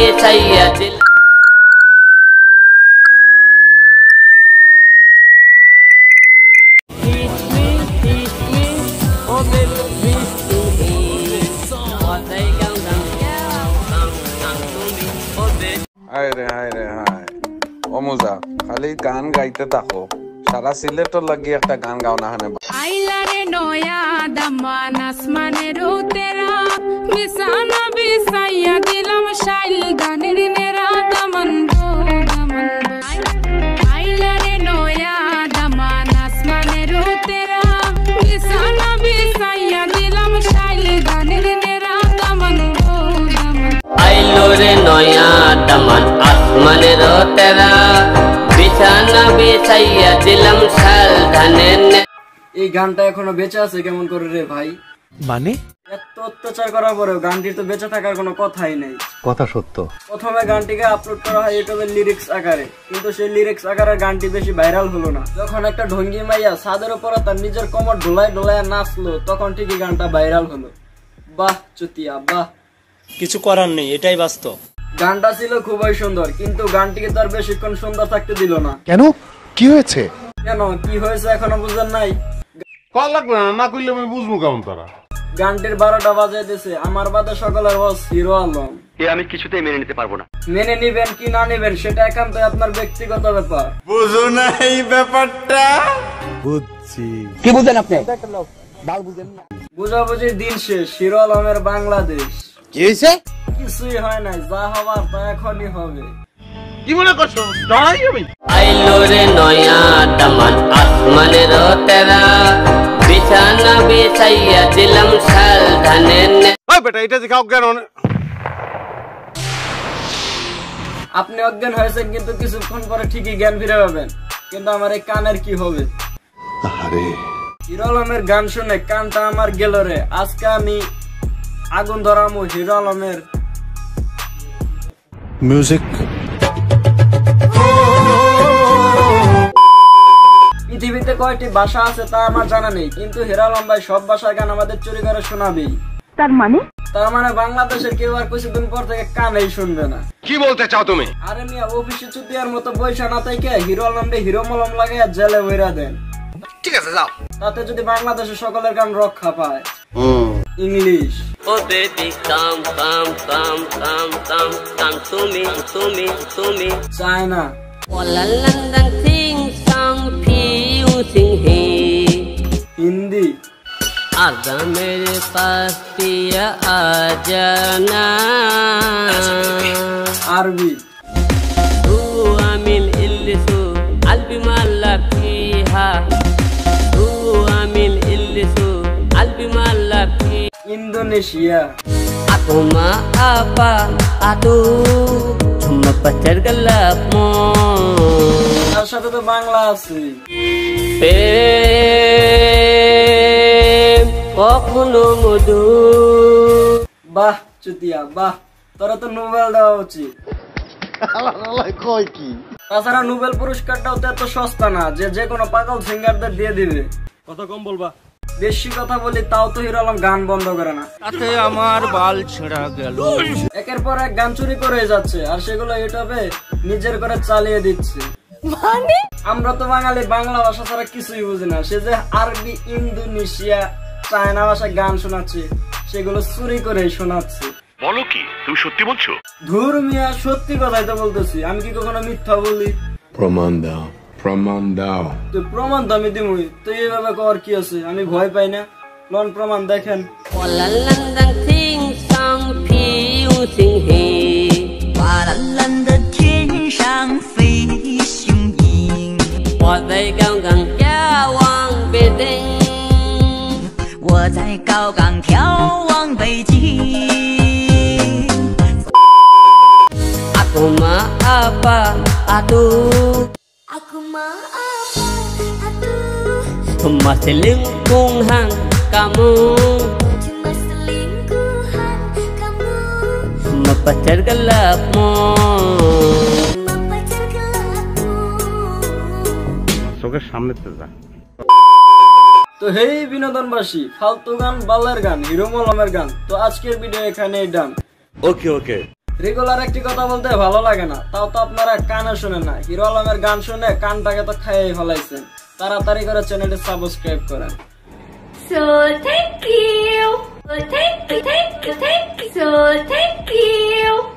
बिछैया दिल হায় রে হায় রে হায় অমুজা খালি গান গাইতে থাকো সারা সিলেটর লাগি একটা গান গাও না হানে আইলা রে নয়া দামান আসমানের উতেরা বিছানা বিছাইয়া দিলাম শাইল গানের নেরা দামান গো দামান আইলা রে নয়া দামান আসমানের উতেরা বিছানা বিছাইয়া দিলাম শাইল গানের নেরা দামান গো দামান আইলো রে নয়া দামান আসমানের উতেরা বিছানা বিছাইয়া দিলাম শাল ধানের এই গানটা এখনো বেঁচে আছে কেমন করে রে ভাই? মানে এত অত্যাচার করার পরেও গানটির তো বেঁচে থাকার কোনো কথাই নেই। কথা সত্য। প্রথমে গানটিকে আপলোড করা হয় ইউটিউবের লিরিক্স আকারে, কিন্তু সেই লিরিক্স আকারে গানটি বেশি ভাইরাল হলো না। যখন একটা ঢঙ্গি মাইয়া ছাদের উপরে তার নিজের কোমর ঢোলায় ঢোলায় নাচলো, তখন ঠিকই গানটা ভাইরাল হলো। বাহ চুতিয়া বাহ, কিছু করার নেই, এটাই বাস্তব। গানটা ছিল খুবই সুন্দর, কিন্তু গানটিকে তো আর বেশিক্ষণ সুন্দর থাকতে দিল না। কেন, কি হয়েছে? কেন কি হয়েছে এখনো বুঝেন নাই? না কইলে আমি বুঝবো কেমন তারা। গানটির 12টা বাজাইতেছে আমার বাদে সকলের বস হিরো আলম। আমি কিছুতেই মেনে নিতে পারবো না। মেনে নিবেন কি না নিবেন সেটা একান্ত আপনার ব্যক্তিগত ব্যাপার। বুঝো না এই ব্যাপারটা? বুঝছি। কি বুঝেন আপনি? বুঝাবুঝির দিন শেষ, হিরো আলমের বাংলাদেশ। কি হয়েছে? কিছুই হয় নাই, যা হবার তা এখনই হবে। কি মনে করছো দাঁড়াই আমি? আইলো রে নয়া দামান আসমানের উতেরা বিছানা বিছাইয়া দিলাম শাল ধানের ওই বেটা এটা দেখাও কেন? আপনি অজ্ঞান হয়েছেন, কিন্তু কিছুক্ষণ পরে ঠিকই জ্ঞান ফিরে পাবেন। কিন্তু আমার এই কানের কি হবে? হিরো আলমের গান শুনে কানটা আমার গেল রে। আজকে আমি আগুন ধরামু হিরো আলমের মিউজিক। পৃথিবীতে কয়টি ভাষা আছে তা আমার জানা নেই, কিন্তু হিরো আলম ভাই সব ভাষার গান আমাদের চুরি করে শোনাবেই। তার মানে বাংলাদেশের কেউ আর কিছুদিন পর থেকে কানেই শুনবে না। কি বলতে চাও তুমি? আরে মিয়া, অফিসে চুতিয়ার মতো বৈশা না থেকে হিরো আলমকে হিরো মলম লাগাইয়া জেলে বইরা দেন। ঠিক আছে যাও। তাতে যদি বাংলাদেশের সকলের গান রক্ষা পায়। ইংলিশ। ও বেবি কাম কাম কাম কাম কাম কাম তুমি তুমি তুমি চায়না। ওলা লন্ডন সিং সং ফিউজিং হে হিন্দি। आजा मेरे पास पिया आ जाना আরবি। तू आमिल इल्लिसु अलबी माला फीहा तू आमिल इल्लिसु अलबी माला फी Indonesia. aku ma apa aduh cuma pacar gelap mo তার সাথে তো বাংলা আছে। কখনো মধু। বাহ চুতিয়া বাহ, তোরা তো নোবেল দেওয়া উচিত। তাছাড়া নোবেল পুরস্কারটাও তো এত সস্তা না যে যে কোনো পাগল সিঙ্গারদের দিয়ে দিবে। কথা কম বলবা। বেশি কথা বলি তাও তো হিরো আলম গান বন্ধ করে না। তাতে আমার বাল ছেঁড়া গেল। একের পর এক গান চুরি করে যাচ্ছে, আর সেগুলো ইউটিউবে নিজের করে চালিয়ে দিচ্ছে। আমরা তো বাঙালি বাংলা ভাষা ছাড়া কিছুই বুঝি না, সে যে আরবি, ইন্দোনেশিয়া, চায়না ভাষায় গান শোনাচ্ছে, সেগুলো চুরি করে শোনাচ্ছে। বলো কি তুমি সত্যি বলছো? ধুর মিয়া, সত্যি কথাই তো বলতেছি, আমি কি কখনো মিথ্যা বলি? প্রমাণ দাও, প্রমাণ দাও। তো প্রমাণ তো আমি দিমই, তো এইভাবে কর কি আছে? আমি ভয় পাই না, লন প্রমাণ দেখেন। ওলা লন্ডন সিং সং ফিউজিং হে ওলা লন্ডন সিং সং ফিউজিং হে 我在高岗眺望北京，我在高岗眺望北京。Aku mah apa aduh Aku mah apa aduh cuma selingkuhan kamu Cuma selingkuhan kamu cuma pacar gelapmu Cuma pacar gelapmu চোখের সামনে তো যা। তো হেই বিনোদনবাসী, ফালতু গান, বালের গান, হিরো মলমের গান, তো আজকের ভিডিও এখানেই ডান। ওকে ওকে। রেগুলার একটি কথা বলতে ভালো লাগে না, তাও তো আপনারা কানে শুনেন না। হিরো আলমের গান শুনে কানটাকে তো খাইয়ে ফেলাইছেন। তাড়াতাড়ি করে চ্যানেলটি সাবস্ক্রাইব করেন। So thank you. So thank you. So thank you.